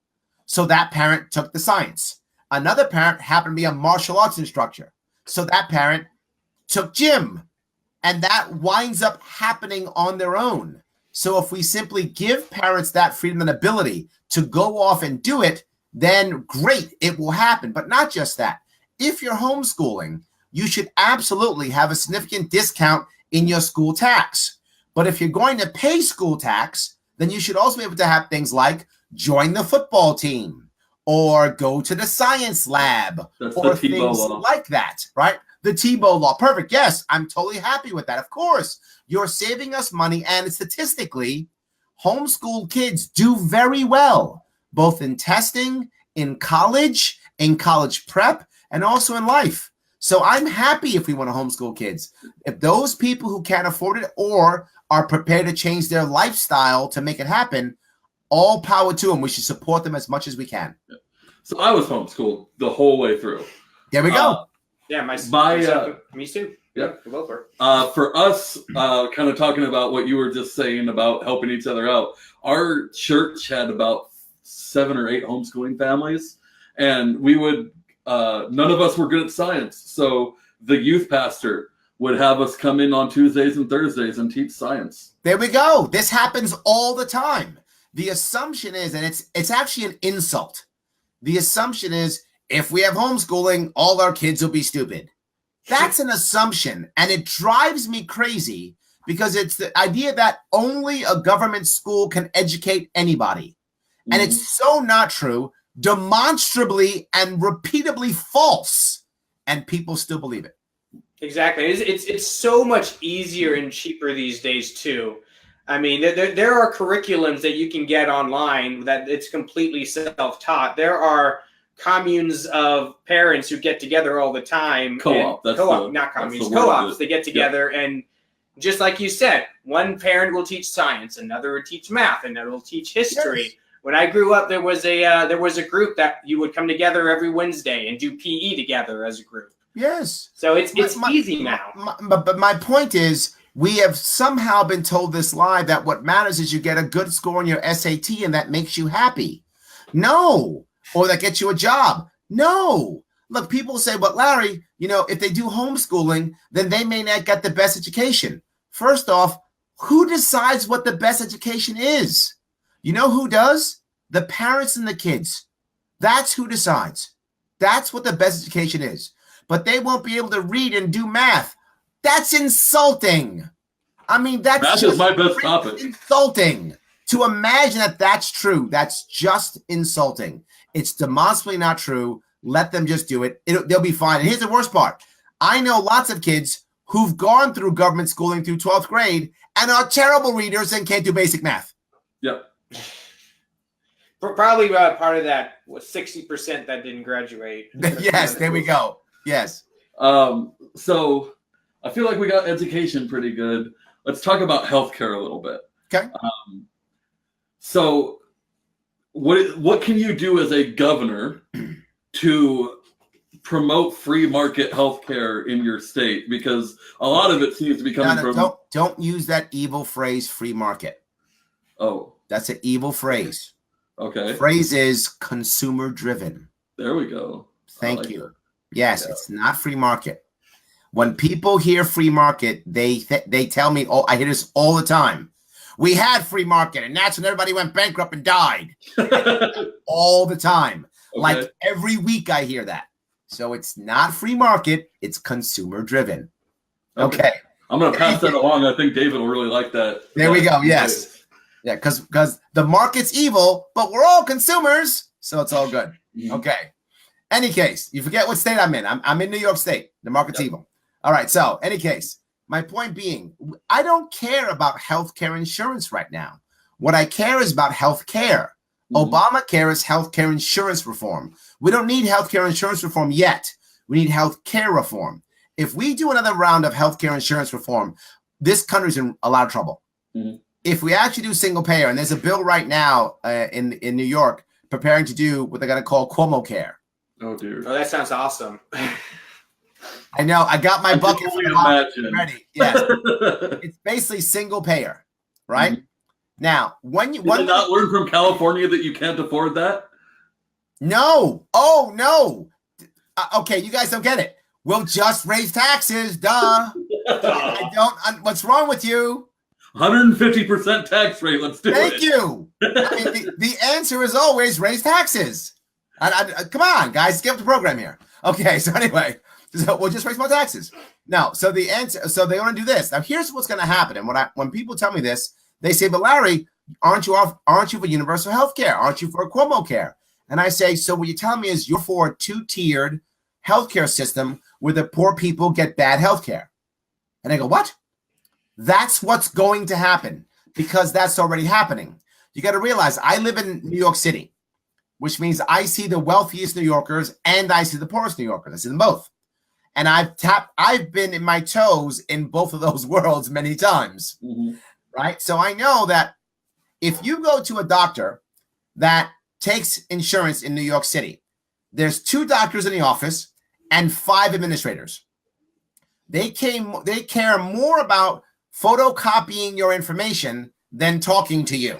So that parent took the science. Another parent happened to be a martial arts instructor. So that parent took gym, and that winds up happening on their own. So if we simply give parents that freedom and ability to go off and do it, then great, it will happen. But not just that. If you're homeschooling, you should absolutely have a significant discount in your school tax. But if you're going to pay school tax, then you should also be able to have things like join the football team or go to the science lab. That's or the Tebow things law. like that, right? The Tebow law. Perfect. Yes, I'm totally happy with that. Of course, you're saving us money, and statistically, homeschool kids do very well, both in testing, in college prep, and also in life. So I'm happy if we want to homeschool kids. If those people who can't afford it or are prepared to change their lifestyle to make it happen, all power to them. We should support them as much as we can. So I was homeschooled the whole way through. There we go. Yeah, me too. Yeah. Both were. For us, kind of talking about what you were just saying about helping each other out, our church had about 7 or 8 homeschooling families, and we would, none of us were good at science. So the youth pastor would have us come in on Tuesdays and Thursdays and teach science. There we go. This happens all the time. The assumption is, and it's actually an insult. The assumption is, if we have homeschooling, all our kids will be stupid. That's an assumption, and it drives me crazy because it's the idea that only a government school can educate anybody. And it's so not true, demonstrably and repeatably false, and people still believe it. Exactly. It's so much easier and cheaper these days too. I mean, there are curriculums that you can get online that it's completely self-taught. There are communes of parents who get together all the time. Not communes, co-ops. They get together and just like you said, one parent will teach science, another will teach math, another will teach history. Yes. When I grew up, there was a group that you would come together every Wednesday and do PE together as a group. Yes. So it's easy now. But my point is, we have somehow been told this lie that what matters is you get a good score on your SAT and that makes you happy. No. Or that gets you a job. No. Look, people say, but Larry, if they do homeschooling, then they may not get the best education. First off, who decides what the best education is? You know who does? The parents and the kids. That's who decides. That's what the best education is. But they won't be able to read and do math. That's insulting. I mean, that's math is my best topic. Insulting. To imagine that that's true, that's just insulting. It's demonstrably not true. Let them just do it. They'll be fine. And here's the worst part. I know lots of kids who've gone through government schooling through 12th grade and are terrible readers and can't do basic math. Yep. Probably part of that was 60% that didn't graduate. Yes, there we go. Yes. So I feel like we got education pretty good. Let's talk about healthcare a little bit. Okay. So what can you do as a governor to promote free market healthcare in your state? Because a lot of it seems to be coming from... Don't use that evil phrase, free market. Oh. That's an evil phrase. Okay. The phrase is consumer driven. There we go. Thank you. Yes, yeah. It's not free market. When people hear free market, they tell me, I hear this all the time. We had free market, and that's when everybody went bankrupt and died. All the time. Okay. Like every week I hear that. So it's not free market, it's consumer driven. Okay. I'm going to pass that along. I think David will really like that. There we go. Yes. Yeah, because the market's evil, but we're all consumers, so it's all good. Mm-hmm. Okay. Any case, you forget what state I'm in. I'm in New York State. The market's evil. All right. So, any case, my point being, I don't care about healthcare insurance right now. What I care is about health care. Obamacare is healthcare insurance reform. We don't need healthcare insurance reform yet. We need healthcare reform. If we do another round of healthcare insurance reform, this country's in a lot of trouble. If we actually do single payer, and there's a bill right now in New York preparing to do what they're going to call Cuomo Care. Oh, dear. Oh, that sounds awesome. I know. I got my bucket ready. Yes. It's basically single payer, right? Now, when you Did you not learn from California that you can't afford that? No. Oh, no. Okay, you guys don't get it. We'll just raise taxes. Duh. I don't. What's wrong with you? 150% tax rate. Let's do it. Thank you. I mean, the answer is always raise taxes. Come on, guys, give up the program here. Okay, so anyway, so we'll just raise more taxes. No, so the answer. So they want to do this. Now, here's what's going to happen. And when people tell me this, they say, "But Larry, aren't you for universal health care? Aren't you for Cuomo care?" And I say, "So what you're telling me is you're for a two-tiered healthcare system where the poor people get bad health care." And I go, "What?" That's what's going to happen because that's already happening. You got to realize I live in New York City, which means I see the wealthiest New Yorkers and I see the poorest New Yorkers. I see them both. And I've been in my toes in both of those worlds many times, right? So I know that if you go to a doctor that takes insurance in New York City, there's 2 doctors in the office and 5 administrators. They care more about photocopying your information than talking to you.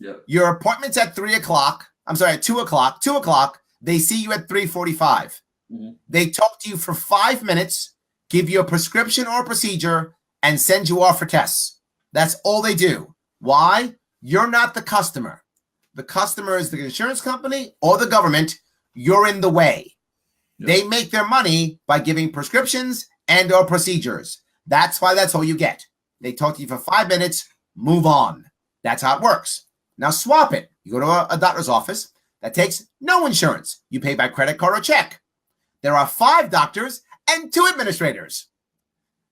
Yep. Your appointment's at 3 o'clock. I'm sorry, at 2 o'clock. 2 o'clock. They see you at 3:45. They talk to you for 5 minutes, give you a prescription or a procedure, and send you off for tests. That's all they do. Why? You're not the customer. The customer is the insurance company or the government. You're in the way. Yep. They make their money by giving prescriptions and or procedures. That's why that's all you get. They talk to you for 5 minutes, move on. That's how it works. Now swap it. You go to a doctor's office that takes no insurance. You pay by credit card or check. There are 5 doctors and 2 administrators.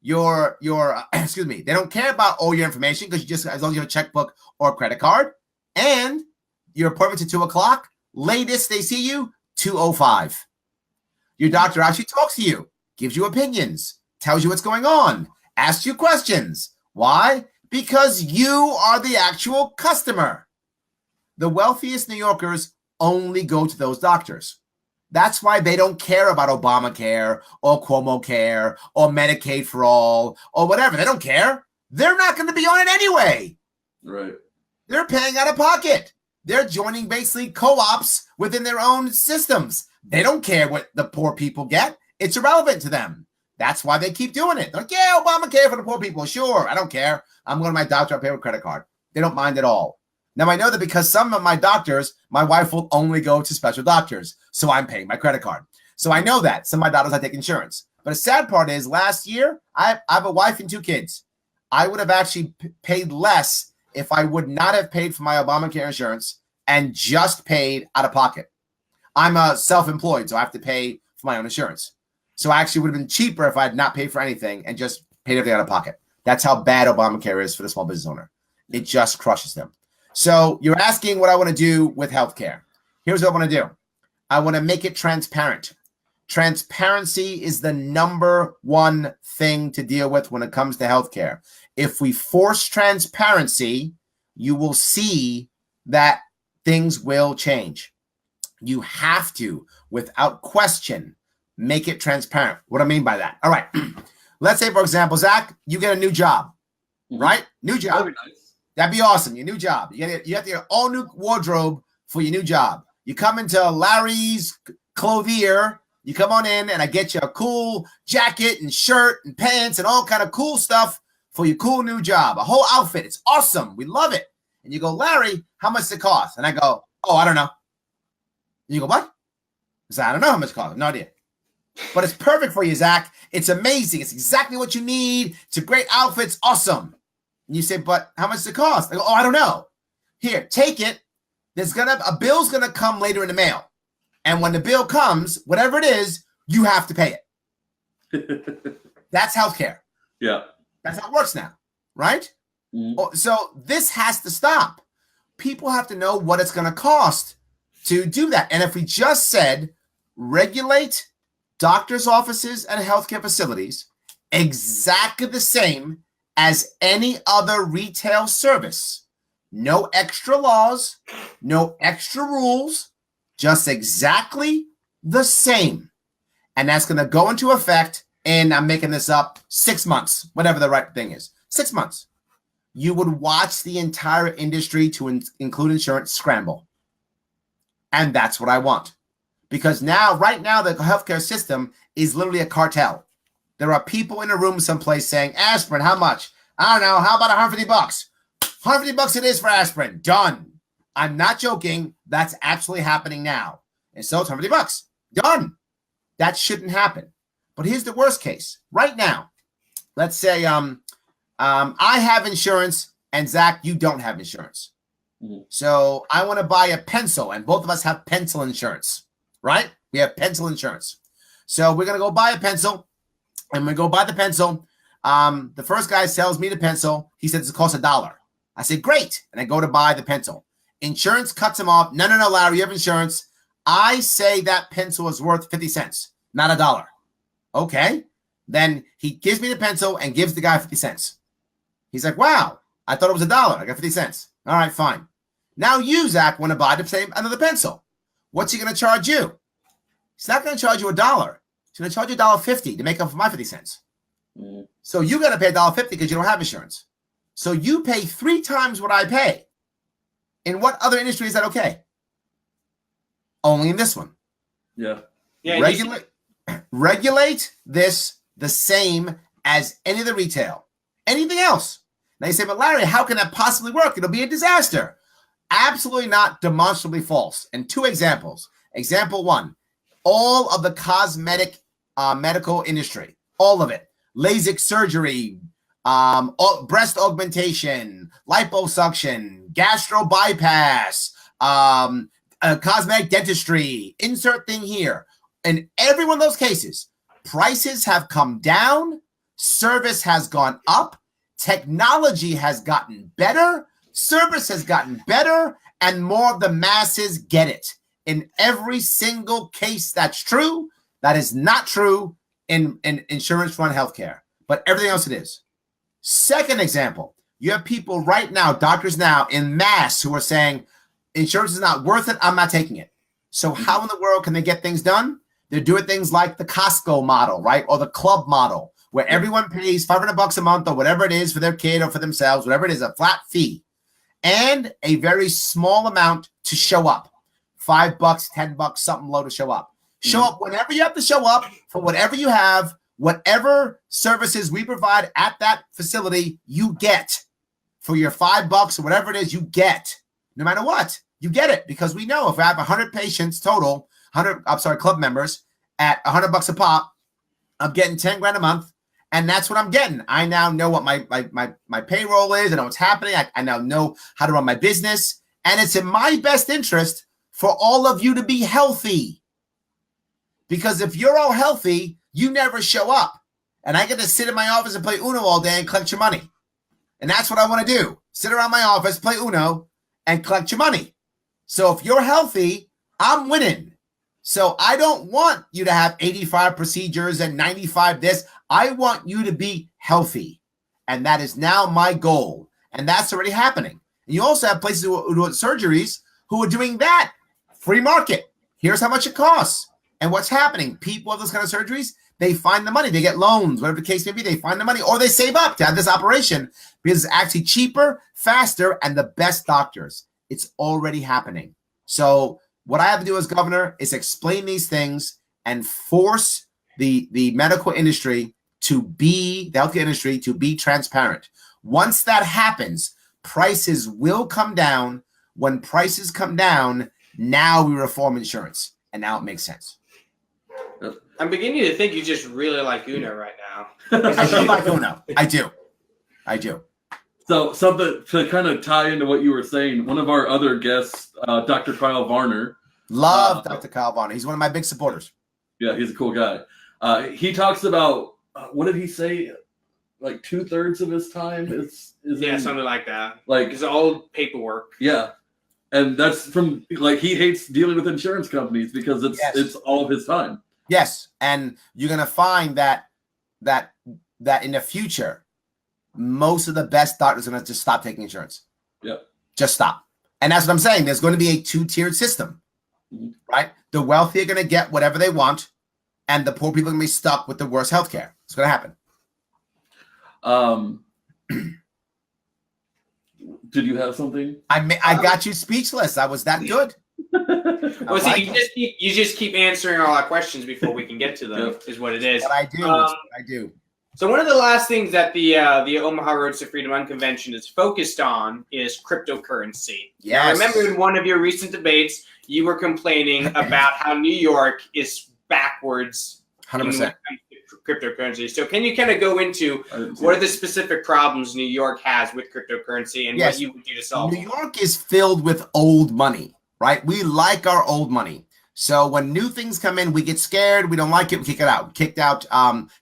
Excuse me, they don't care about all your information because you just, as long as you have a checkbook or a credit card, and your appointment's at 2 o'clock, latest they see you, 2:05. Your doctor actually talks to you, gives you opinions, tells you what's going on, asks you questions. Why? Because you are the actual customer. The wealthiest New Yorkers only go to those doctors. That's why they don't care about Obamacare or Cuomo care or Medicaid for all or whatever. They don't care. They're not going to be on it anyway. Right. They're paying out of pocket. They're joining basically co-ops within their own systems. They don't care what the poor people get. It's irrelevant to them. That's why they keep doing it. They're like, yeah, Obamacare for the poor people. Sure, I don't care. I'm going to my doctor. I pay with a credit card. They don't mind at all. Now, I know that because some of my doctors, my wife will only go to special doctors. So I'm paying my credit card. So I know that. Some of my doctors, I take insurance. But the sad part is last year, I have a wife and 2 kids. I would have actually paid less if I would not have paid for my Obamacare insurance and just paid out of pocket. I'm self-employed, so I have to pay for my own insurance. So I actually would have been cheaper if I had not paid for anything and just paid everything out of pocket. That's how bad Obamacare is for the small business owner. It just crushes them. So you're asking what I want to do with healthcare. Here's what I want to do. I want to make it transparent. Transparency is the number one thing to deal with when it comes to healthcare. If we force transparency, you will see that things will change. You have to, without question, make it transparent. What do I mean by that? All right. Let's say, for example, Zach, you get a new job, right? New job. That'd be nice. That'd be awesome. Your new job. You have to get an all new wardrobe for your new job. You come into Larry's Clothier. You come on in and I get you a cool jacket and shirt and pants and all kind of cool stuff for your cool new job. A whole outfit. It's awesome. We love it. And you go, Larry, how much does it cost? And I go, oh, I don't know. And you go, what? I say, I don't know how much it costs. No idea. But it's perfect for you, Zach. It's amazing. It's exactly what you need. It's a great outfit. It's awesome. And you say, but how much does it cost? I go, oh, I don't know. Here, take it. A bill's gonna come later in the mail. And when the bill comes, whatever it is, you have to pay it. That's healthcare. Yeah. That's how it works now, right? So this has to stop. people have to know what it's going to cost to do that. And if we just said regulate doctors' offices and healthcare facilities exactly the same as any other retail service, no extra laws, no extra rules, just exactly the same. And that's going to go into effect in, I'm making this up, 6 months, whatever the right thing is. 6 months. You would watch the entire industry to include insurance scramble. And that's what I want. Because right now, the healthcare system is literally a cartel. There are people in a room someplace saying, aspirin, how much? I don't know. How about $150? $150 it is for aspirin. Done. I'm not joking. That's actually happening now. And so it's $150. Done. That shouldn't happen. But here's the worst case. Right now, let's say I have insurance and Zach, you don't have insurance. Mm-hmm. So I want to buy a pencil and both of us have pencil insurance, right? We have pencil insurance. So we're going to go buy a pencil and we go buy the pencil. The first guy sells me the pencil. He says it costs $1. I say, great. And I go to buy the pencil. Insurance cuts him off. No, Larry, you have insurance. I say that pencil is worth 50 cents, not $1. Okay. Then he gives me the pencil and gives the guy 50 cents. He's like, wow, I thought it was $1. I got 50 cents. All right, fine. Now you, Zach, want to buy the same another pencil. What's he going to charge you? He's not going to charge you $1. He's going to charge you $1.50 to make up for my 50 cents. Mm. So you got to pay $1.50 because you don't have insurance. So you pay 3 times what I pay. In what other industry is that okay? Only in this one. Yeah. Regulate this the same as any of the retail. Anything else. Now you say, but Larry, how can that possibly work? It'll be a disaster. Absolutely not, demonstrably false. And 2 examples. Example 1, all of the cosmetic medical industry, all of it, LASIK surgery, breast augmentation, liposuction, gastro bypass, cosmetic dentistry, insert thing here. In every one of those cases, prices have come down, service has gone up, technology has gotten better, service has gotten better, and more of the masses get it. In every single case, that's true. That is not true in insurance-run healthcare, but everything else it is. Second example, you have people right now, doctors now in mass who are saying, insurance is not worth it, I'm not taking it. So how in the world can they get things done? They're doing things like the Costco model, right? Or the club model, where everyone pays $500 a month or whatever it is for their kid or for themselves, whatever it is, a flat fee, and a very small amount to show up. $5, $10, something low to show up. Show up whenever you have to show up for whatever you have, whatever services we provide at that facility, you get for your $5 or whatever it is you get. No matter what, you get it because we know if I have 100 patients total, club members at $100 a pop, I'm getting 10 grand a month. And that's what I'm getting. I now know what my payroll is. I know what's happening. I now know how to run my business. And it's in my best interest for all of you to be healthy. Because if you're all healthy, you never show up. And I get to sit in my office and play Uno all day and collect your money. And that's what I want to do. Sit around my office, play Uno, and collect your money. So if you're healthy, I'm winning. So I don't want you to have 85 procedures and 95 this. I want you to be healthy. And that is now my goal. And that's already happening. And you also have places who do surgeries who are doing that. Free market. Here's how much it costs. And what's happening? People have those kind of surgeries, they find the money. They get loans, whatever the case may be. They find the money or they save up to have this operation because it's actually cheaper, faster, and the best doctors. It's already happening. So what I have to do as governor is explain these things and force the medical industry to be, the healthcare industry to be transparent. Once that happens, prices will come down. When prices come down, now we reform insurance. And now it makes sense. I'm beginning to think you just really like Uno right now. I do like Uno. I do. So something to kind of tie into what you were saying, one of our other guests, Dr. Kyle Varner. Love Dr. Kyle Varner. He's one of my big supporters. Yeah, he's a cool guy. He talks about, what did he say? Like 2/3 of his time is yeah, something like that. Like it's all paperwork. Yeah. And that's from like he hates dealing with insurance companies because it's all of his time. Yes, and you're gonna find that in the future, most of the best doctors are gonna just stop taking insurance. Yeah, just stop. And that's what I'm saying. There's going to be a two-tiered system, right? The wealthy are going to get whatever they want, and the poor people are going to be stuck with the worst healthcare. It's going to happen. Did you have something? I got you speechless. I was that good. Well, see, you just keep answering all our questions before we can get to them. Is what it is. What I do. What I do. So one of the last things that the Omaha Roads to Freedom Unconvention is focused on is cryptocurrency. Yes. Now, I remember in one of your recent debates, you were complaining about how New York is backwards 100%. Cryptocurrency. So can you kind of go into what are the specific problems New York has with cryptocurrency and what you would do to solve New York is filled with old money, right? We like our old money. So when new things come in, we get scared. We don't like it. We kick it out. We kicked out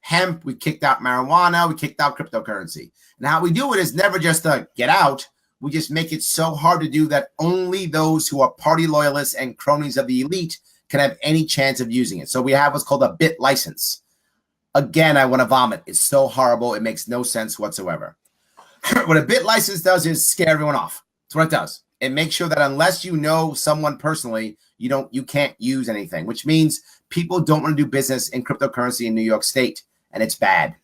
hemp. We kicked out marijuana. We kicked out cryptocurrency. And how we do it is never just to get out. We just make it so hard to do that only those who are party loyalists and cronies of the elite can have any chance of using it. So we have what's called a bit license. Again, I want to vomit. It's so horrible. It makes no sense whatsoever. What a bit license does is scare everyone off. That's what it does. It makes sure that unless you know someone personally, you can't use anything, which means people don't want to do business in cryptocurrency in New York State, and it's bad.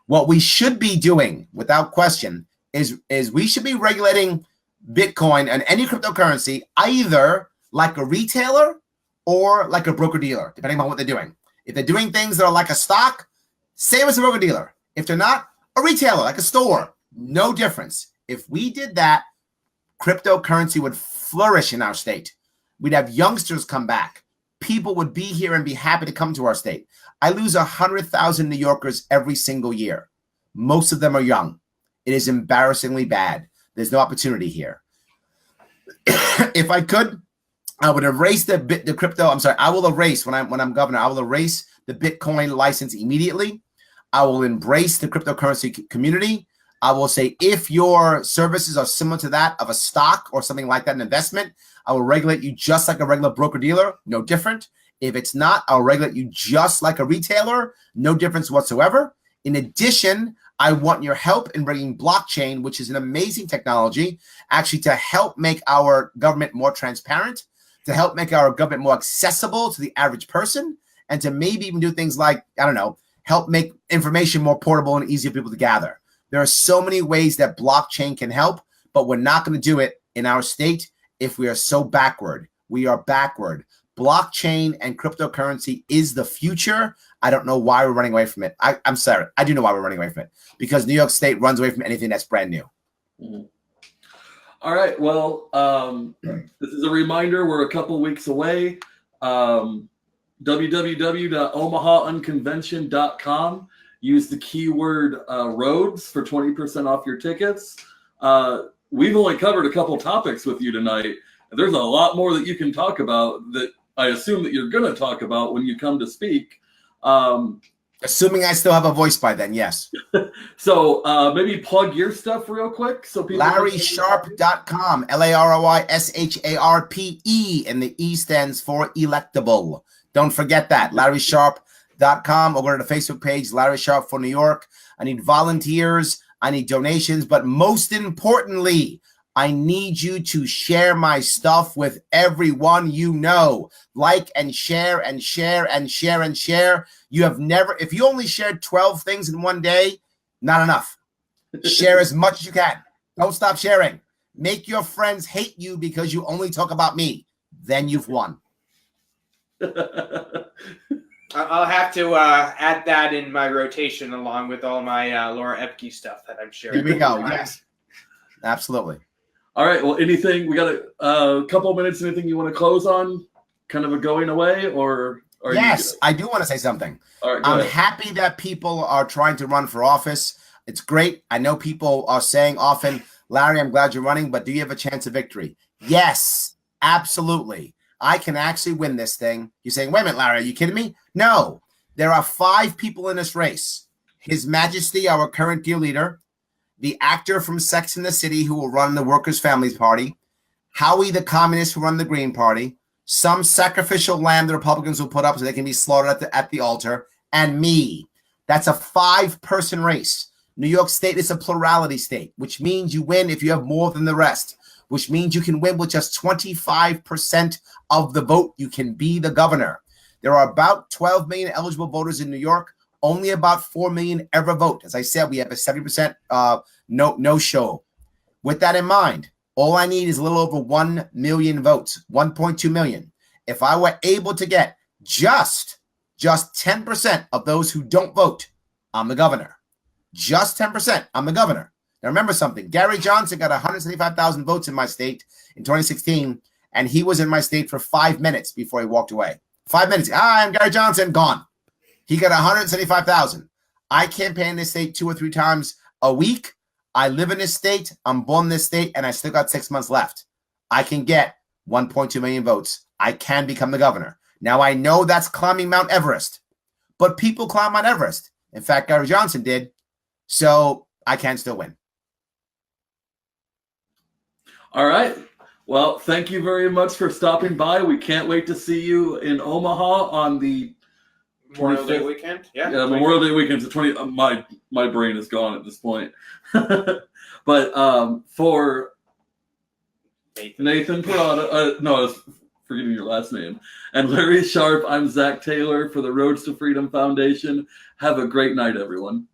What we should be doing, without question, is we should be regulating Bitcoin and any cryptocurrency either like a retailer or like a broker-dealer, depending on what they're doing. If they're doing things that are like a stock, same as a broker-dealer. If they're not, a retailer, like a store. No difference. If we did that, cryptocurrency would flourish in our state. We'd have youngsters come back. People would be here and be happy to come to our state. I lose 100,000 New Yorkers every single year. Most of them are young. It is embarrassingly bad. There's no opportunity here. If I could, I would erase the crypto. I'm sorry. I will erase when I'm governor. I will erase the Bitcoin license immediately. I will embrace the cryptocurrency community. I will say if your services are similar to that of a stock or something like that, an investment, I will regulate you just like a regular broker-dealer, no different. If it's not, I'll regulate you just like a retailer, no difference whatsoever. In addition, I want your help in bringing blockchain, which is an amazing technology, actually to help make our government more transparent, to help make our government more accessible to the average person, and to maybe even do things like, I don't know, help make information more portable and easier for people to gather. There are so many ways that blockchain can help, but we're not going to do it in our state if we are so backward. We are backward. Blockchain and cryptocurrency is the future. I don't know why we're running away from it. I'm sorry. I do know why we're running away from it. Because New York State runs away from anything that's brand new. Mm-hmm. All right. Well, this is a reminder. We're a couple weeks away. www.omahaunconvention.com. Use the keyword roads for 20% off your tickets. We've only covered a couple topics with you tonight. There's a lot more that you can talk about that I assume that you're going to talk about when you come to speak. Assuming I still have a voice by then, yes. So maybe plug your stuff real quick. So people LarrySharpe.com, LarySharpe, and the E stands for electable. Don't forget that, LarrySharpe.com, or go to the Facebook page, Larry Sharpe for New York. I need volunteers. I need donations. But most importantly, I need you to share my stuff with everyone you know. Like and share and share and share and share. You have never, if you only shared 12 things in one day, not enough. Share as much as you can. Don't stop sharing. Make your friends hate you because you only talk about me. Then you've won. I'll have to add that in my rotation along with all my Laura Epke stuff that I'm sharing. Here we go. Yes, absolutely. All right. Well, anything, we got a couple of minutes. Anything you want to close on? Kind of a going away, or yes, I do want to say something. All right, I'm ahead. happy that people are trying to run for office. It's great. I know people are saying often, Larry, I'm glad you're running, but do you have a chance of victory? Yes, absolutely. I can actually win this thing. You're saying, wait a minute, Larry, are you kidding me? No, there are 5 people in this race. His Majesty, our current deal leader, the actor from Sex and the City who will run the Workers' Families Party, Howie the communist who run the Green Party, some sacrificial lamb the Republicans will put up so they can be slaughtered at the altar, and me. That's a 5-person race. New York State is a plurality state, which means you win if you have more than the rest, which means you can win with just 25% of the vote. You can be the governor. There are about 12 million eligible voters in New York. Only about 4 million ever vote. As I said, we have a 70% no-show. With that in mind, all I need is a little over 1 million votes, 1.2 million. If I were able to get just 10% of those who don't vote, I'm the governor. Just 10%, I'm the governor. Now remember something. Gary Johnson got 175,000 votes in my state in 2016, and he was in my state for 5 minutes before he walked away. 5 minutes. Hi, I'm Gary Johnson. Gone. He got 175,000. I campaign in this state 2 or 3 times a week. I live in this state. I'm born in this state, and I still got 6 months left. I can get 1.2 million votes. I can become the governor. Now, I know that's climbing Mount Everest, but people climb Mount Everest. In fact, Gary Johnson did. So I can still win. All right. Well, thank you very much for stopping by. We can't wait to see you in Omaha on the Memorial Day weekend. Yeah, Memorial Day weekend. The 20. My brain is gone at this point. But for Nathan Parada, no, I was forgetting your last name, and Larry Sharpe, I'm Zach Taylor for the Roads to Freedom Foundation. Have a great night, everyone.